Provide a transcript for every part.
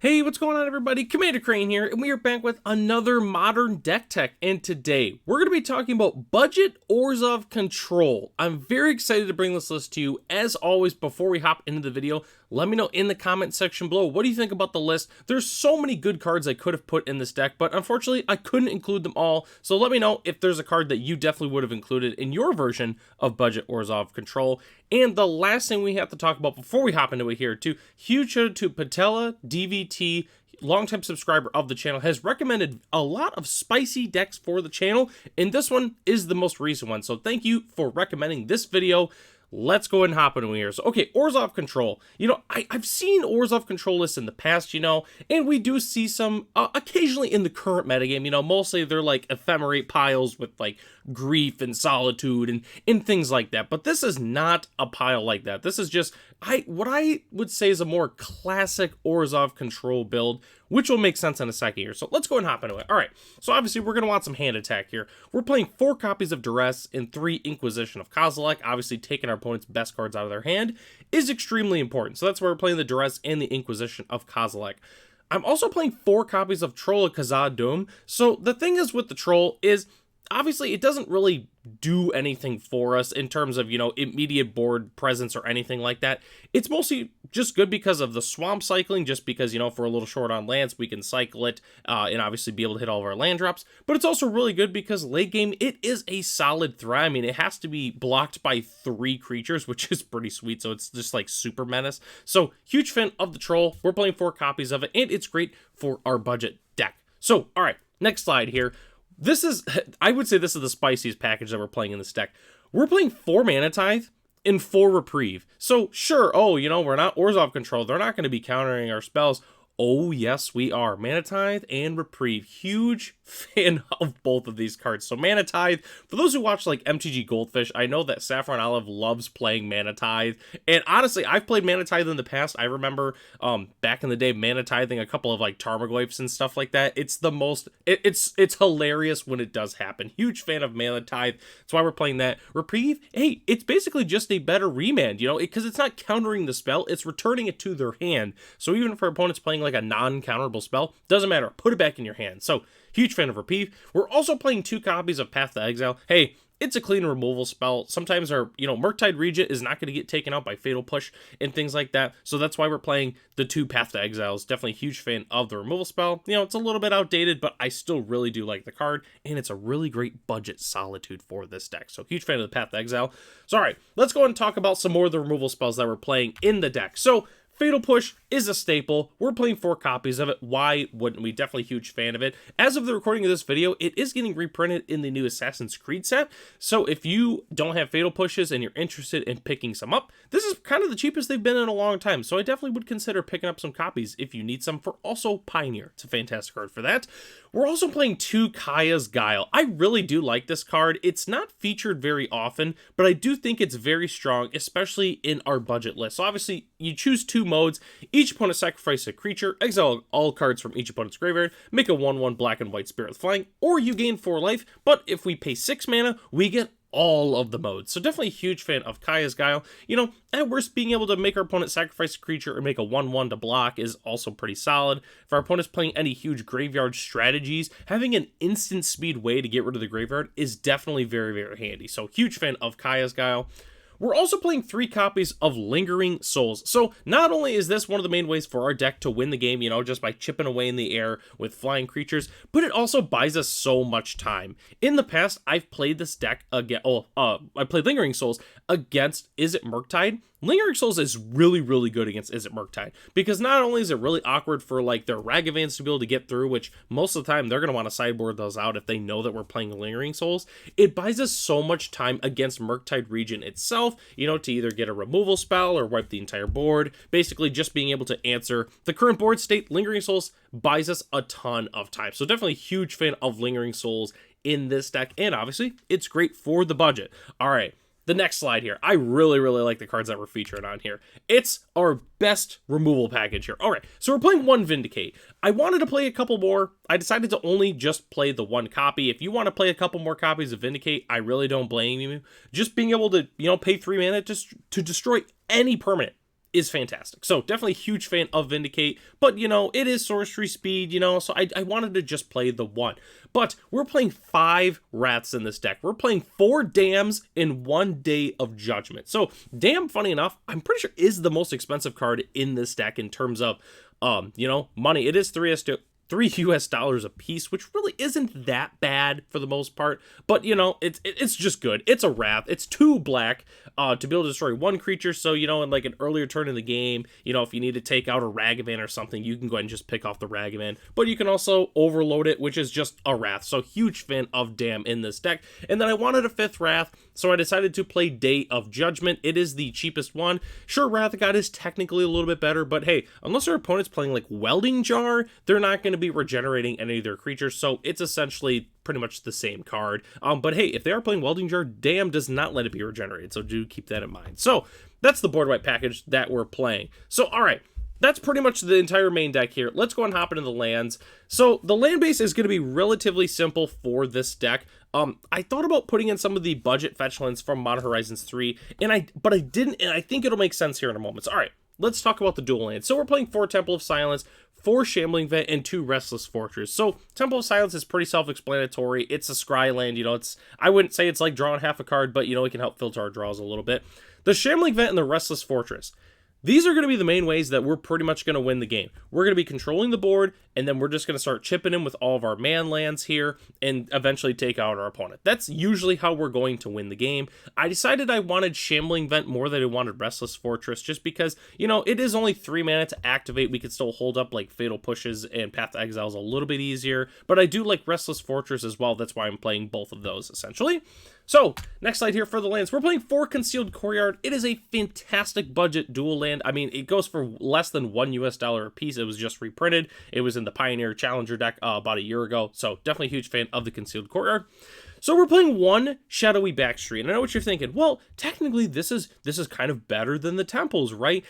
Hey, what's going on everybody? Commander Crane here, and we are back with another modern deck tech, and today we're going to be talking about budget Orzhov control. I'm very excited to bring this list to you. As always, before we hop into the video, let me know in the comment section below, what do you think about the list? There's so many good cards I could have put in this deck, but unfortunately I couldn't include them all, so let me know if there's a card that you definitely would have included in your version of budget Orzhov control. And the last thing we have to talk about before we hop into it here, too, huge shout out to Patella DVT, longtime subscriber of the channel, has recommended a lot of spicy decks for the channel, and this one is the most recent one. So thank you for recommending this video. Let's go ahead and hop into here. So, okay, Orzhov control. I've seen Orzhov control lists in the past, and we do see some occasionally in the current metagame. Mostly they're like ephemerate piles with like grief and solitude and things like that. But this is not a pile like that. This is just what I would say is a more classic Orzhov control build, which will make sense in a second here. So let's go and hop into it. All right, so obviously we're going to want some hand attack here. We're playing 4 copies of Duress and 3 Inquisition of Kozilek. Obviously taking our opponent's best cards out of their hand is extremely important. So that's why we're playing the Duress and the Inquisition of Kozilek. I'm also playing 4 copies of Troll of Khazad-dûm. So the thing is with the Troll is, obviously, it doesn't really do anything for us in terms of, immediate board presence or anything like that. It's mostly just good because of the swamp cycling, just because, if we're a little short on lands, we can cycle it and obviously be able to hit all of our land drops. But it's also really good because late game, it is a solid threat. I mean, it has to be blocked by 3 creatures, which is pretty sweet. So it's just like super menace. So huge fan of the Troll. We're playing 4 copies of it, and it's great for our budget deck. So, all right, next slide here. I would say this is the spiciest package that we're playing in this deck. We're playing 4 Mana Tithe and 4 Reprieve. So, sure, we're not Orzhov control. They're not going to be countering our spells. Oh, yes, we are. Mana Tithe and Reprieve. Huge fan of both of these cards. So, Mana Tithe, for those who watch, like, MTG Goldfish, I know that Saffron Olive loves playing Mana Tithe. And honestly, I've played Mana Tithe in the past. I remember back in the day, Mana Tithing a couple of, like, Tarmogoyfs and stuff like that. It's the most... It's hilarious when it does happen. Huge fan of Mana Tithe. That's why we're playing that. Reprieve, hey, it's basically just a better remand, because it's not countering the spell. It's returning it to their hand. So even if our opponent's playing, like, a non-counterable spell, doesn't matter, put it back in your hand. So huge fan of Reprieve. We're also playing 2 copies of Path to Exile. Hey, it's a clean removal spell. Sometimes our Murktide Regent is not going to get taken out by Fatal Push and things like that, so that's why we're playing the 2 Path to Exiles. Definitely a huge fan of the removal spell. It's a little bit outdated, but I still really do like the card, and it's a really great budget solitude for this deck. So huge fan of the Path to Exile. So all right, let's go and talk about some more of the removal spells that we're playing in the deck. So Fatal Push is a staple. We're playing 4 copies of it. Why wouldn't we? Definitely a huge fan of it. As of the recording of this video, it is getting reprinted in the new Assassin's Creed set. So if you don't have Fatal Pushes and you're interested in picking some up, this is kind of the cheapest they've been in a long time. So I definitely would consider picking up some copies if you need some for also Pioneer. It's a fantastic card for that. We're also playing 2 Kaya's Guile. I really do like this card. It's not featured very often, but I do think it's very strong, especially in our budget list. So obviously, you choose 2 modes. Each opponent sacrifices a creature, exile all cards from each opponent's graveyard, make a 1/1 black and white spirit with flying, or you gain 4 life, but if we pay 6 mana, we get all of the modes. So definitely a huge fan of Kaya's Guile. At worst, being able to make our opponent sacrifice a creature or make a 1/1 to block is also pretty solid. If our opponent's playing any huge graveyard strategies, having an instant speed way to get rid of the graveyard is definitely very, very handy. So huge fan of Kaya's Guile. We're also playing 3 copies of Lingering Souls. So not only is this one of the main ways for our deck to win the game, just by chipping away in the air with flying creatures, but it also buys us so much time. In the past, I've played this deck again. I played Lingering Souls against Izzet Murktide. Lingering Souls is really, really good against Izzet Murktide, because not only is it really awkward for like their Ragavans to be able to get through, which most of the time they're going to want to sideboard those out if they know that we're playing Lingering Souls, it buys us so much time against Murktide Regent itself, to either get a removal spell or wipe the entire board. Basically just being able to answer the current board state. Lingering Souls buys us a ton of time. So definitely a huge fan of Lingering Souls in this deck, and obviously it's great for the budget. All right. The next slide here. I really, really like the cards that we're featuring on here. It's our best removal package here. All right, so we're playing 1 Vindicate. I wanted to play a couple more. I decided to only just play the 1 copy. If you want to play a couple more copies of Vindicate, I really don't blame you. Just being able to, pay 3 mana just to destroy any permanent is fantastic. So definitely huge fan of Vindicate, but you know, it is sorcery speed, you know, so I wanted to just play the one. But we're playing 5 Wraths in this deck. We're playing 4 Dams in 1 Day of Judgment. So Dam, funny enough, I'm pretty sure is the most expensive card in this deck in terms of, you know, money. It is $3 US a piece, which really isn't that bad for the most part, but you know, it's just good. It's a Wrath. It's 2 black to be able to destroy 1 creature, so you know, in like an earlier turn in the game, you know, if you need to take out a Ragavan or something, you can go ahead and just pick off the Ragavan, but you can also overload it, which is just a Wrath. So huge fan of Dam in this deck. And then I wanted a 5th Wrath, so I decided to play Day of Judgment. It is the cheapest one. Sure, Wrath of God is technically a little bit better, but hey, unless our opponent's playing like Welding Jar, they're not going to be regenerating any of their creatures, so it's essentially pretty much the same card. But hey, if they are playing Welding Jar, Dam does not let it be regenerated, so do keep that in mind. So that's the board wipe package that we're playing. So all right, that's pretty much the entire main deck here. Let's go and hop into the lands. So the land base is going to be relatively simple for this deck. I thought about putting in some of the budget fetch lands from Modern Horizons 3, but I didn't, and I think it'll make sense here in a moment. So all right, let's talk about the dual lands. So we're playing 4 Temple of Silence, 4 Shambling Vent, and 2 Restless Fortress. So Temple of Silence is pretty self-explanatory. It's a scry land, you know, I wouldn't say it's like drawing half a card, but you know, it can help filter our draws a little bit. The Shambling Vent and the Restless Fortress, these are going to be the main ways that we're pretty much going to win the game. We're going to be controlling the board, and then we're just going to start chipping in with all of our man lands here and eventually take out our opponent. That's usually how we're going to win the game. I decided I wanted Shambling Vent more than I wanted Restless Fortress, just because, you know, it is only 3 mana to activate. We could still hold up like Fatal Pushes and Path to Exile is a little bit easier, but I do like Restless Fortress as well. That's why I'm playing both of those, essentially. So, next slide here for the lands. We're playing 4 Concealed Courtyard. It is a fantastic budget dual land. I mean, it goes for less than $1 US a piece. It was just reprinted. It was in the Pioneer Challenger deck about a year ago. So, definitely a huge fan of the Concealed Courtyard. So, we're playing 1 Shadowy Backstreet. And I know what you're thinking. Well, technically, this is kind of better than the Temples, right?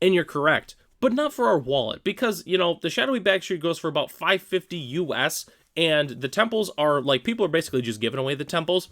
And you're correct. But not for our wallet. Because, you know, the Shadowy Backstreet goes for about $550 US. And the Temples are, like, people are basically just giving away the Temples.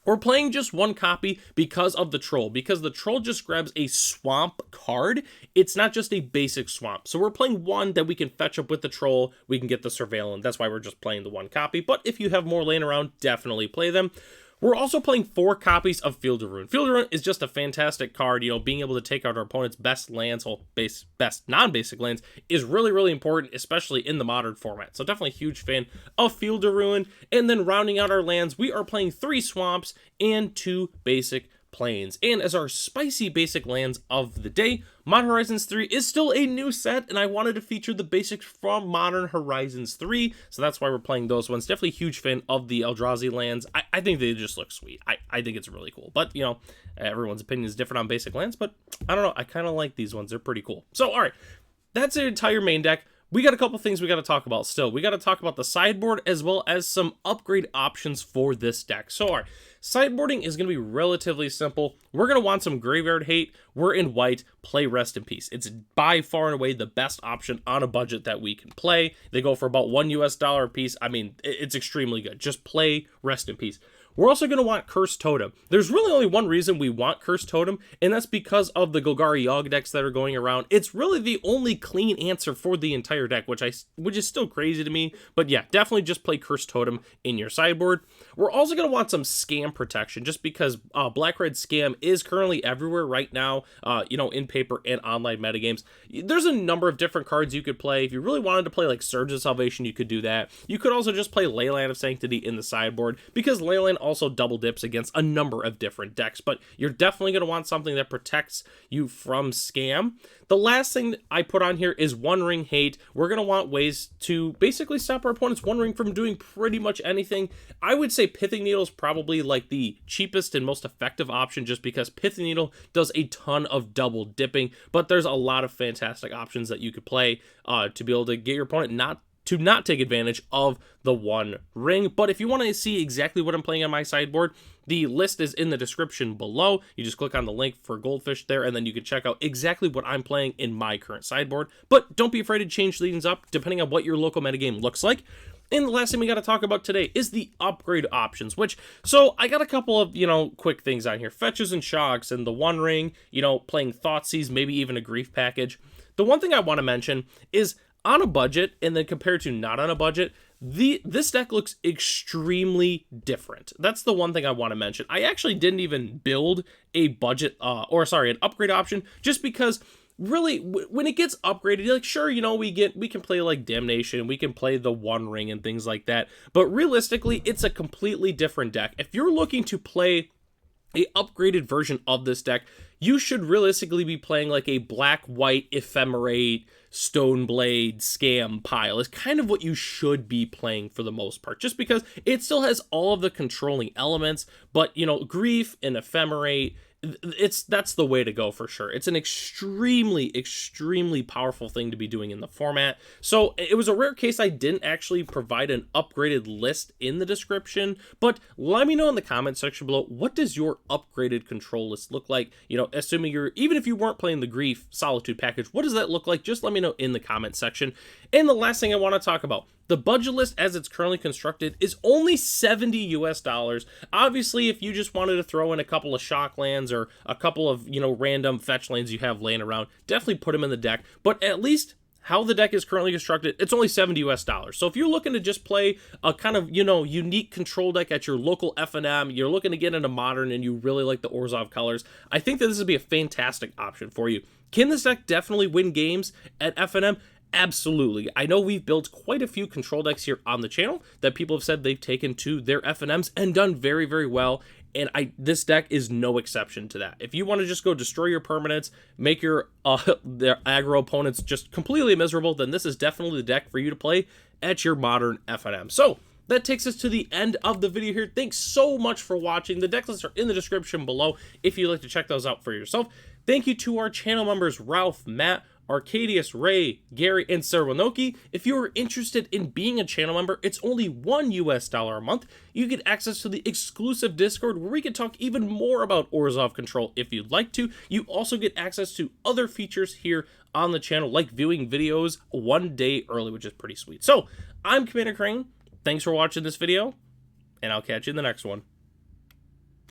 We're playing just 1 copy because of the Troll, because the Troll just grabs a swamp card. It's not just a basic swamp. So we're playing 1 that we can fetch up with the Troll. We can get the Surveillance. That's why we're just playing the 1 copy. But if you have more laying around, definitely play them. We're also playing 4 copies of Field of Ruin. Field of Ruin is just a fantastic card. You know, being able to take out our opponent's best lands, well, best non-basic lands, is really, really important, especially in the modern format. So definitely a huge fan of Field of Ruin. And then rounding out our lands, we are playing 3 swamps and 2 basic plains. And as our spicy basic lands of the day, Modern Horizons 3 is still a new set, and I wanted to feature the basics from Modern Horizons 3, so that's why we're playing those ones. Definitely a huge fan of the Eldrazi lands. I think they just look sweet. I think it's really cool, but, you know, everyone's opinion is different on basic lands, but I don't know, I kind of like these ones. They're pretty cool. So, all right, that's the entire main deck. We got a couple things we got to talk about still. We got to talk about the sideboard as well as some upgrade options for this deck. So, all right, sideboarding is going to be relatively simple. We're going to want some Graveyard Hate. We're in white. Play Rest in Peace. It's by far and away the best option on a budget that we can play. They go for about $1 US a piece. I mean, it's extremely good. Just play Rest in Peace. We're also going to want Cursed Totem. There's really only one reason we want Cursed Totem, and that's because of the Golgari Yogg decks that are going around. It's really the only clean answer for the entire deck, which is still crazy to me. But yeah, definitely just play Cursed Totem in your sideboard. We're also going to want some scam protection, just because Black-Red Scam is currently everywhere right now, you know, in paper and online metagames. There's a number of different cards you could play. If you really wanted to play like Surge of Salvation, you could do that. You could also just play Leyline of Sanctity in the sideboard, because Leyline also double dips against a number of different decks, but you're definitely going to want something that protects you from scam. The last thing that I put on here is One Ring Hate. We're going to want ways to basically stop our opponent's One Ring from doing pretty much anything. I would say Pithing Needle is probably like the cheapest and most effective option, just because Pithing Needle does a ton of double dipping, but there's a lot of fantastic options that you could play to be able to get your opponent not take advantage of the One Ring. But if you want to see exactly what I'm playing on my sideboard, the list is in the description below. You just click on the link for Goldfish there, and then you can check out exactly what I'm playing in my current sideboard. But don't be afraid to change things up depending on what your local metagame looks like. And the last thing we got to talk about today is the upgrade options, so I got a couple of, quick things on here. Fetches and shocks and the One Ring, playing Thoughtseize, maybe even a Grief package. The one thing I want to mention is on a budget and then compared to not on a budget, this deck looks extremely different. That's the one thing I want to mention. I actually didn't even build a budget, an upgrade option, just because really when it gets upgraded, you're like, sure, we can play like Damnation, we can play the One Ring and things like that. But realistically, it's a completely different deck. If you're looking to play a upgraded version of this deck, you should realistically be playing like a black-white Ephemerate Stoneblade scam pile is kind of what you should be playing for the most part, just because it still has all of the controlling elements, but Grief and Ephemerate, that's the way to go for sure. It's an extremely powerful thing to be doing in the format. So it was a rare case I didn't actually provide an upgraded list in the description, but let me know in the comment section below, what does your upgraded control list look like? Assuming even if you weren't playing the Grief Solitude package, what does that look like? Just let me know in the comment section. And the last thing I want to talk about, the budget list as it's currently constructed is only $70 US. Obviously, if you just wanted to throw in a couple of shock lands or a couple of, random fetch lands you have laying around, definitely put them in the deck. But at least how the deck is currently constructed, it's only $70 US. So if you're looking to just play a kind of, unique control deck at your local FNM, you're looking to get into Modern and you really like the Orzhov colors, I think that this would be a fantastic option for you. Can this deck definitely win games at FNM? Absolutely. I know we've built quite a few control decks here on the channel that people have said they've taken to their FNMs and done very, very well. And this deck is no exception to that. If you want to just go destroy your permanents, make their aggro opponents just completely miserable, then this is definitely the deck for you to play at your Modern FNM. So that takes us to the end of the video here. Thanks so much for watching. The deck lists are in the description below if you'd like to check those out for yourself. Thank you to our channel members, Ralph, Matt, Arcadius, Ray, Gary, and Serwanoki. If you are interested in being a channel member, it's only $1 US a month. You get access to the exclusive Discord where we can talk even more about Orzhov control if you'd like to. You also get access to other features here on the channel, like viewing videos 1 day early, which is pretty sweet. So, I'm Commander Crane. Thanks for watching this video, and I'll catch you in the next one.